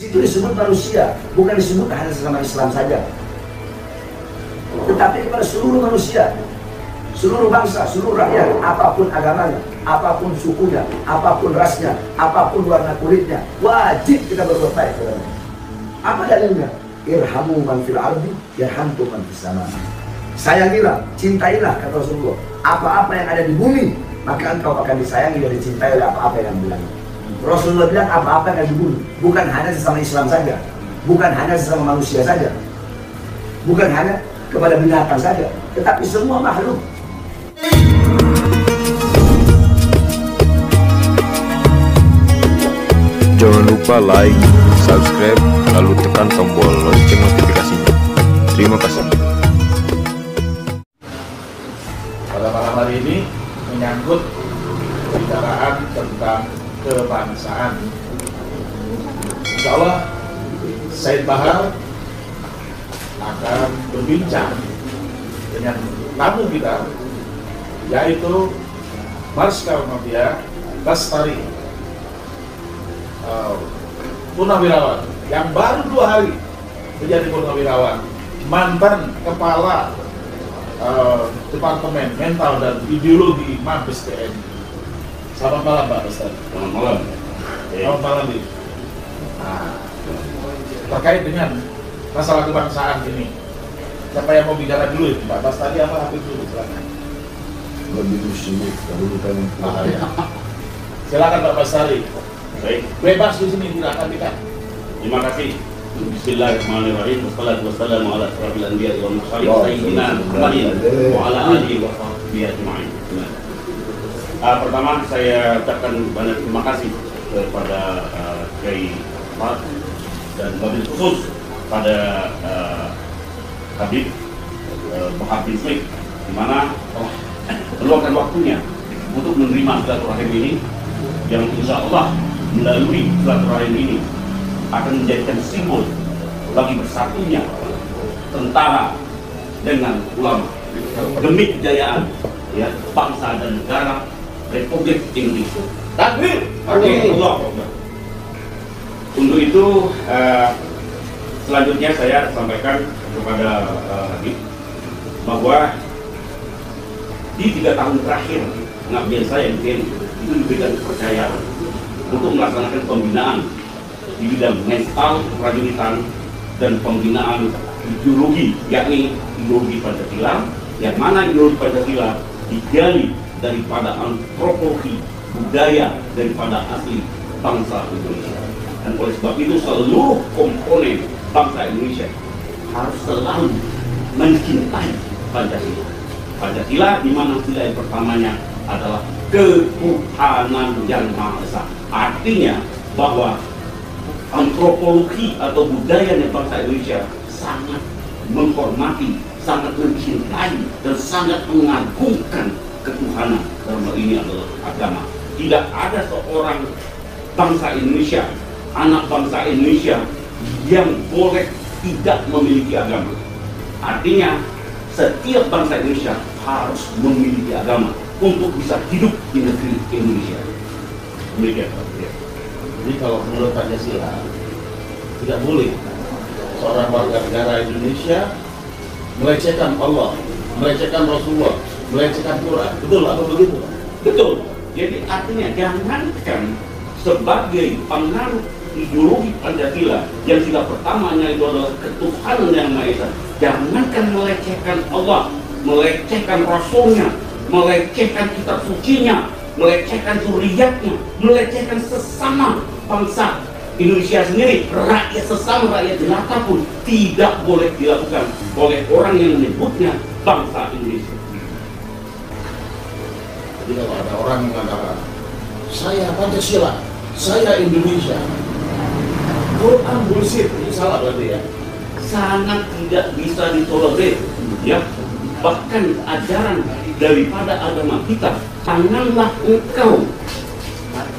situ disebut manusia, bukan disebut hanya sesama Islam saja, tetapi kepada seluruh manusia, seluruh bangsa, seluruh rakyat, apapun agamanya, apapun sukunya, apapun rasnya, apapun warna kulitnya, wajib kita berbuat baik kepada mereka. Apa dalilnya? Irhamu man fil ardi yarhamkum man fis sama. Sayangilah, cintailah, kata Rasulullah, apa-apa yang ada di bumi, maka engkau akan disayangi dan dicintai oleh apa-apa yang ada di langit. Rasulullah bilang apa-apa yang ada di bumi, bukan hanya sesama Islam saja, bukan hanya sesama manusia saja, bukan hanya kepada binatang saja, tetapi semua makhluk. Jangan lupa like, subscribe, lalu tekan tombol lonceng notifikasinya. Terima kasih. Pada malam hari ini menyangkut pembicaraan tentang kebangsaan. Insya Allah Said Bahar akan berbincang dengan tamu kita, yaitu Marskal Mafia Lestari, purnawirawan yang baru 2 hari menjadi purnawirawan, mantan kepala Departemen Mental dan Ideologi Mabes TNI. Selamat malam Pak Lestari. Selamat malam. Selamat malam. Nah, terkait dengan masalah kebangsaan ini, siapa yang mau bicara dulu itu Pak Lestari apa Habib dulu? Silakan. Lebih sulit kalau bukan Silakan Pak Lestari. Baik, Bebas di sini, tidak akan dikat. terima kasih. Bismillahirrahmanirrahim. Wassalatu wassalamu ala asyrafil anbiya'i wal mursalin sayyidina Muhammadin wa ala alihi wa sahbihi ajma'in. Pertama saya ucapkan banyak terima kasih kepada Kiai Ahmad dan wabil khusus pada Habib Bahar bin Smith, di mana telah meluangkan waktunya untuk menerima silaturahim ini, yang insya Allah melalui silaturahim ini akan menjadikan simbol bagi bersatunya tentara dengan ulama demi kejayaan ya bangsa dan negara Republik Indonesia. Takbir! Allah. Untuk itu selanjutnya saya sampaikan kepada Habib bahwa di 3 tahun terakhir pengabdian saya di TNI itu diberikan kepercayaan untuk melaksanakan pembinaan di bidang mental, prajuritan, dan pembinaan ideologi, yakni ideologi Pancasila, yang mana ideologi Pancasila digali daripada antropologi budaya daripada asli bangsa Indonesia. Dan oleh sebab itu seluruh komponen bangsa Indonesia harus selalu mencintai Pancasila. Pancasila di mana sila yang pertamanya adalah ketuhanan yang Maha Esa. Artinya bahwa antropologi atau budayanya bangsa Indonesia sangat menghormati, sangat mencintai, dan sangat mengagungkan ketuhanan. Dalam hal ini adalah agama. Tidak ada seorang bangsa Indonesia, anak bangsa Indonesia yang boleh tidak memiliki agama. Artinya setiap bangsa Indonesia harus memiliki agama untuk bisa hidup di negeri Indonesia. Demikian Pak. Jadi kalau menurut Pancasila tidak boleh seorang warga negara Indonesia melecehkan Allah, melecehkan Rasulullah, melecehkan Quran. Betul atau begitu? Betul. Jadi artinya jangankan sebagai pengaruh ideologi Pancasila yang sila pertamanya itu adalah ketuhanan yang Maha Esa, jangankan melecehkan Allah, melecehkan Rasulnya, melecehkan kitab sucinya, melecehkan zuriatnya, melecehkan sesama bangsa Indonesia sendiri, rakyat sesama rakyat jelata pun tidak boleh dilakukan oleh orang yang menyebutnya bangsa Indonesia. Jadi kalau ada orang mengatakan saya Pancasila, saya Indonesia, Quran bullshit, itu salah berarti ya? Sangat tidak bisa ditolerir, ya. Bahkan ajaran daripada agama kita, janganlah engkau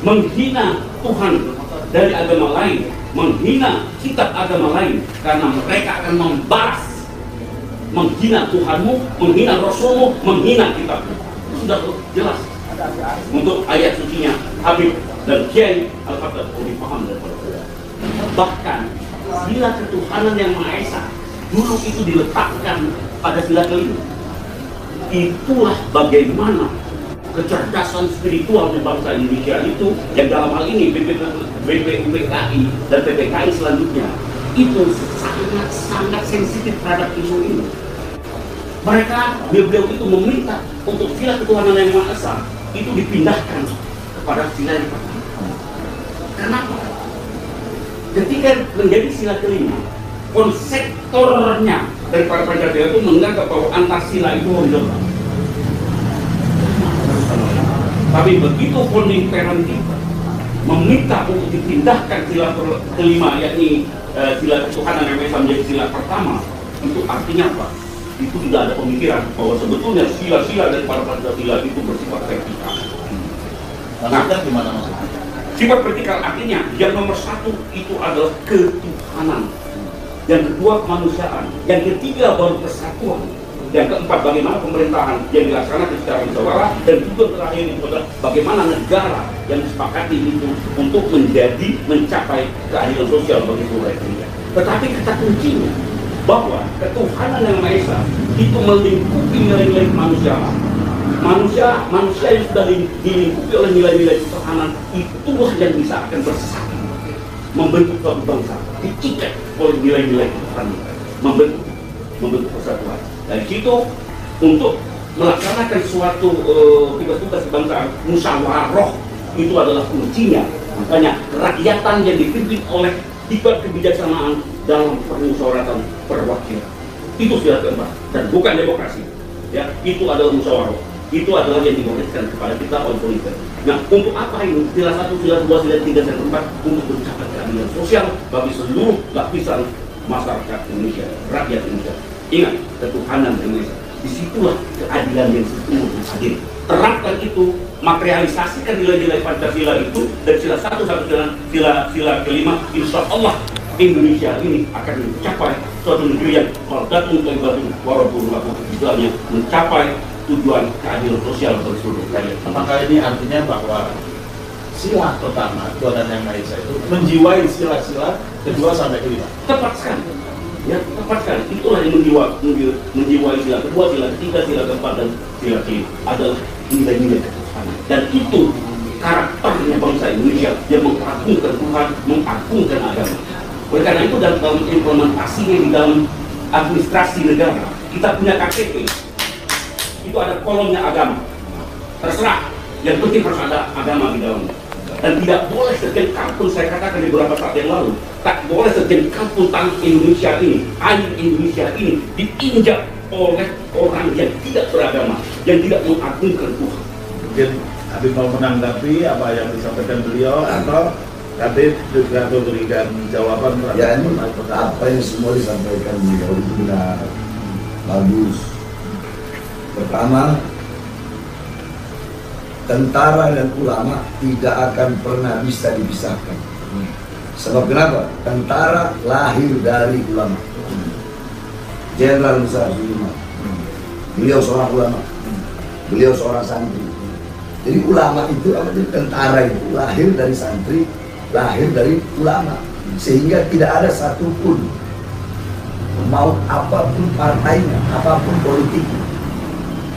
menghina Tuhan dari agama lain, menghina kitab agama lain, karena mereka akan membalas, menghina Tuhanmu, menghina Rasulmu, menghina kitabmu. Sudah jelas untuk ayat sucinya Habib dan Kiai Al-Fatah lebih paham daripada saya. Bahkan sila ketuhanan yang Maha Esa dulu itu diletakkan pada sila kelima. Itulah bagaimana kecerdasan spiritual di bangsa Indonesia itu, yang dalam hal ini BPUPKI dan PPKI selanjutnya itu sangat sensitif terhadap isu ini. Beliau itu meminta untuk sila ketuhanan yang Maha Esa itu dipindahkan kepada sila yang pertama. Kenapa? Ketika menjadi sila kelima, konseptornya dari para Pancasila itu menganggap bahwa Antasila itu horizontal. Tapi begitu founding parent kita meminta untuk dipindahkan sila kelima, yakni sila ketuhanan yang Maha Esa menjadi sila pertama, itu artinya apa? Itu tidak ada pemikiran bahwa sebetulnya sila-sila dari para Pancasila itu bersifat vertikal. Nah, gimana maksudnya? Sifat vertikal artinya yang nomor satu itu adalah ketuhanan, yang kedua kemanusiaan, yang ketiga baru persatuan, yang keempat bagaimana pemerintahan yang dilaksanakan secara musyawarah, dan juga terakhir itu adalah bagaimana negara yang disepakati itu untuk mencapai keadilan sosial bagi seluruh rakyat. Tetapi kata kuncinya bahwa ketuhanan yang Maha Esa itu melingkupi nilai-nilai kemanusiaan. Manusia yang sudah dilingkupi oleh nilai-nilai ketuhanan, itulah yang bisa akan bersatu membentuk suatu bangsa, diikat oleh nilai-nilai ketuhanan, membentuk persatuan. Dari situ untuk melaksanakan suatu tugas-tugas kebangsaan, musyawarah itu adalah kuncinya. Makanya kerakyatan yang dipimpin oleh tiga kebijaksanaan dalam permusyawaratan perwakilan itu sudah keempat, dan bukan demokrasi. Ya, itu adalah musyawarah. Itu adalah yang diberikan kepada kita oleh politik. Nah, untuk apa ini? Sila 1, sila 2, sila 3, sila 4 untuk mencapai keadilan sosial bagi seluruh lapisan masyarakat Indonesia, rakyat Indonesia. Ingat, ketuhanan Indonesia. Disitulah keadilan yang sesungguhnya hadir. Terapkan itu, materialisasikan nilai-nilai Pancasila itu, dan sila 1 sampai sila kelima, insya Allah Indonesia ini akan mencapai suatu negeri yang qaldatun thayyibatun warabbuhu Islamnya, mencapai tujuan keadilan sosial bagi seluruh rakyat. Apakah ini artinya bahwa sila pertama, ketuhanan yang Maha Esa itu menjiwai sila-sila kedua sampai kelima? Tepat sekali. Ya, tepat sekali. Itulah yang menjiwai sila kedua, sila ketiga, sila keempat, dan sila kelima adalah nilai-nilai ketuhanan. Dan itu karakternya bangsa Indonesia yang mengagungkan Tuhan, mengagungkan agama. Oleh karena itu dalam implementasinya di dalam administrasi negara, kita punya KTP. Itu ada kolomnya agama. Terserah, yang penting harus ada agama di dalamnya. Dan tidak boleh sejengkal pun, saya katakan di beberapa saat yang lalu, tak boleh sejengkal pun tanah Indonesia ini, air Indonesia ini diinjak oleh orang yang tidak beragama, yang tidak mengagungkan Tuhan. Mungkin Habib mau menanggapi apa yang disampaikan beliau, atau Habib juga memberikan jawaban terhadap Ya, ini apa yang semua disampaikan beliau itu benar, bagus. Pertama, tentara dan ulama tidak akan pernah bisa dipisahkan. Sebab kenapa? Tentara lahir dari ulama. Jenderal Besar Sudirman, beliau seorang ulama, beliau seorang santri. Jadi ulama itu apa? Tentara itu lahir dari santri, lahir dari ulama, sehingga tidak ada satupun, mau apapun partainya, apapun politiknya,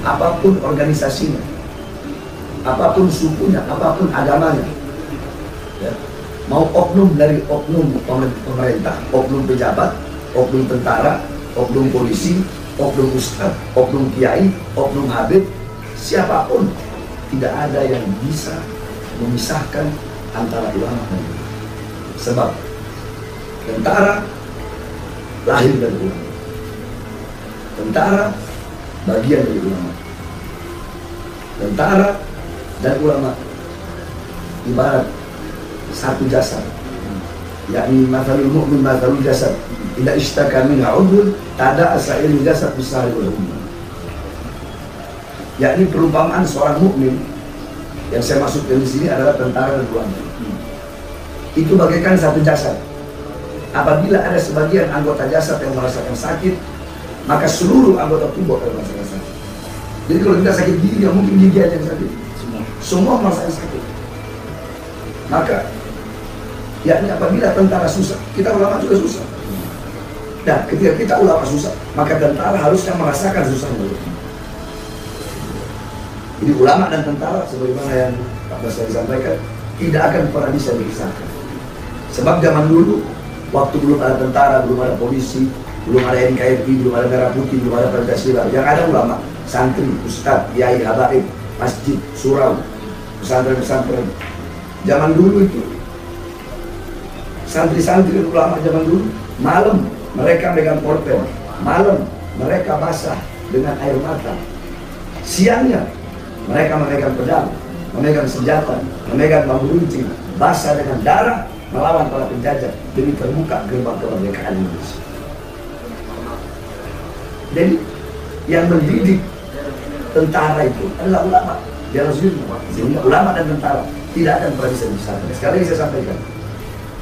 apapun organisasinya, apapun sukunya, apapun agamanya, ya, mau oknum dari oknum pemerintah, oknum pejabat, oknum tentara, oknum polisi, oknum ustadz, oknum kiai, oknum habib, siapapun, tidak ada yang bisa memisahkan antara ulama dan ulama. Sebab tentara lahir dari ulama, tentara bagian dari ulama, tentara dan ulama ibarat satu jasad, yakni mathalul mu'min mathalul jasad, tidak ishtaka minha udhun tada asairul jasad bisari wal umma. Yakni perumpamaan seorang mukmin yang saya maksudkan di sini adalah tentara dan ulama. Itu bagaikan satu jasad. Apabila ada sebagian anggota jasad yang merasakan sakit, maka seluruh anggota tubuh akan merasakan sakit. Jadi kalau kita sakit gigi, nggak mungkin gigi aja yang sakit. Semua merasakan sakit. Maka yakni apabila tentara susah, kita ulama juga susah. Dan ketika kita ulama susah, maka tentara harusnya merasakan susahnya. Jadi ulama dan tentara, sebagaimana yang Pak Basari sampaikan, tidak akan pernah bisa dipisahkan. Sebab zaman dulu, waktu belum ada tentara, belum ada polisi, belum ada NKRI, belum ada Merah Putih, belum ada Pancasila, yang ada ulama, santri, ustadz, kiai, habaib, masjid, surau, pesantren-pesantren. Zaman dulu itu, santri-santri ulama zaman dulu, malam mereka megang portel, malam mereka basah dengan air mata, siangnya mereka memegang pedang, memegang senjata, memegang bambu runcing, basah dengan darah, melawan para penjajah demi terbuka gerbang kemerdekaan Indonesia. Jadi yang mendidik tentara itu adalah ulama. Dia harus sehingga ulama dan tentara tidak akan pernah bisa dipisahkan. Sekali lagi saya sampaikan,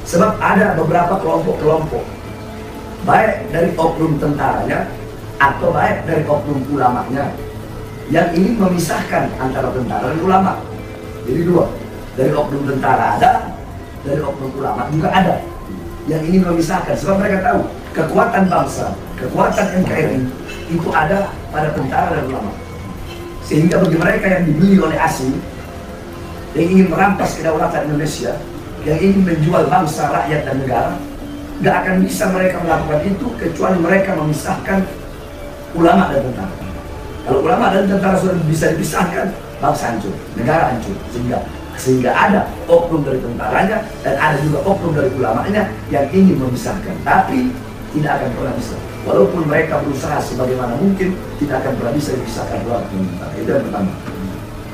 sebab ada beberapa kelompok-kelompok, baik dari oknum tentaranya atau baik dari oknum ulamanya, yang ingin memisahkan antara tentara dan ulama. Jadi dua, dari oknum tentara ada, dari oknum ulama juga ada yang ingin memisahkan. Sebab mereka tahu kekuatan bangsa, kekuatan NKRI itu ada pada tentara dan ulama. Sehingga bagi mereka yang dibeli oleh asing, yang ingin merampas kedaulatan Indonesia, yang ingin menjual bangsa, rakyat, dan negara, gak akan bisa mereka melakukan itu kecuali mereka memisahkan ulama dan tentara. Kalau ulama dan tentara sudah bisa dipisahkan, bangsa hancur, negara hancur. Sehingga ada oknum dari tentaranya dan ada juga oknum dari ulamanya yang ingin memisahkan. Tapi tidak akan pernah bisa. Walaupun mereka berusaha sebagaimana mungkin, tidak akan pernah bisa dipisahkan ulama dan tentara. Itu yang pertama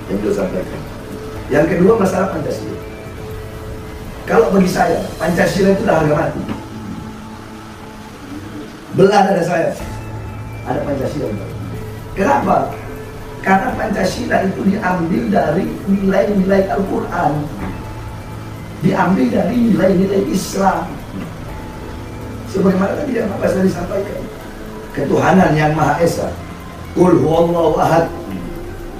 yang beliau sampaikan. Yang kedua, masalah Pancasila. Kalau bagi saya, Pancasila itu adalah harga mati. Belah dada saya, ada Pancasila. Kenapa? Karena Pancasila itu diambil dari nilai-nilai Al-Quran, diambil dari nilai-nilai Islam. Sebagaimana tadi yang Pak Basari sampaikan, ketuhanan yang Maha Esa. Qul huwallahu ahad.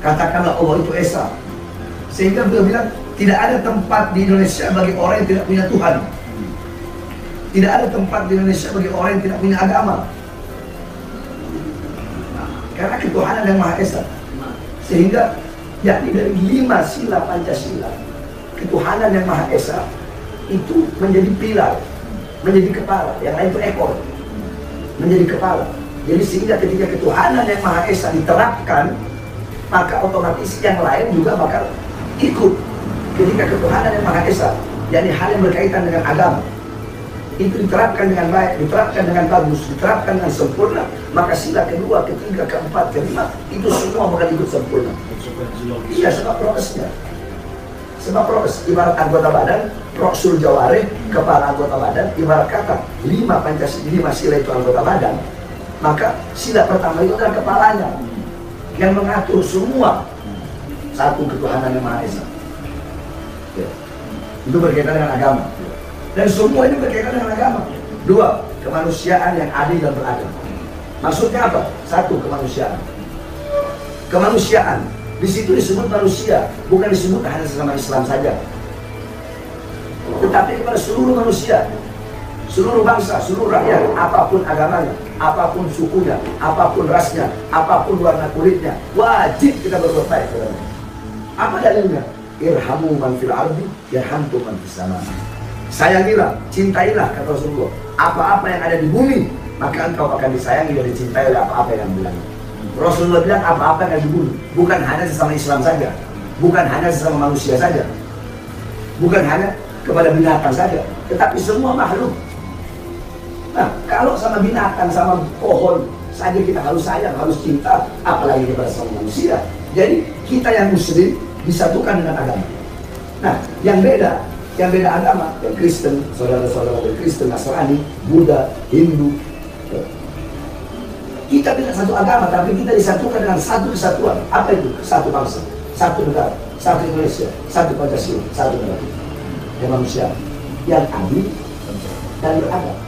Katakanlah Allah itu Esa. Sehingga beliau bilang, tidak ada tempat di Indonesia bagi orang yang tidak punya Tuhan. Tidak ada tempat di Indonesia bagi orang yang tidak punya agama. Karena ketuhanan yang Maha Esa. Sehingga yakni dari 5 sila Pancasila, ketuhanan yang Maha Esa itu menjadi pilar, menjadi kepala, yang lain itu ekor, menjadi kepala. Jadi sehingga ketika ketuhanan yang Maha Esa diterapkan, maka otomatis yang lain juga bakal ikut. Ketika ketuhanan yang Maha Esa, yakni hal yang berkaitan dengan agama, itu diterapkan dengan baik, diterapkan dengan bagus, diterapkan dengan sempurna, maka sila kedua, ketiga, keempat, kelima itu semua bakal ikut sempurna. Iya, sebab prokesnya. Sebab prokes, ibarat anggota badan, proksul jawareh, kepala anggota badan, ibarat kata 5 Pancasila, 5 sila itu anggota badan, maka sila pertama itu adalah kepalanya yang mengatur semua. Satu, ketuhanan yang Maha Esa. Ya. Itu berkaitan dengan agama. Dan semua ini berkaitan dengan agama. 2, kemanusiaan yang adil dan beradab. Maksudnya apa? 1, kemanusiaan. Kemanusiaan. Di situ disebut manusia, bukan disebut hanya sesama Islam saja. Tetapi kepada seluruh manusia, seluruh bangsa, seluruh rakyat, apapun agamanya, apapun sukunya, apapun rasnya, apapun warna kulitnya, wajib kita berbuat baik kepadanya. Apa dalilnya? Irhamu man fil ardi yarhamkum man fis sama. Sayangilah, cintailah, kata Rasulullah, apa-apa yang ada di bumi, maka engkau akan disayangi dan dicintai oleh apa-apa yang bilang. Rasulullah bilang apa-apa yang ada di bumi, bukan hanya sesama Islam saja, bukan hanya sesama manusia saja, bukan hanya kepada binatang saja, tetapi semua makhluk. Nah, kalau sama binatang, sama pohon saja kita harus sayang, harus cinta, apalagi kepada sama manusia. Jadi kita yang muslim disatukan dengan agama. Nah, yang beda agama, yang Kristen, saudara-saudara yang Kristen, Nasrani, Buddha, Hindu, kita tidak satu agama, tapi kita disatukan dengan satu kesatuan. Apa itu? Satu bangsa, satu negara, satu Indonesia, satu Pancasila, satu negara, kemanusiaan yang adil dan beradab.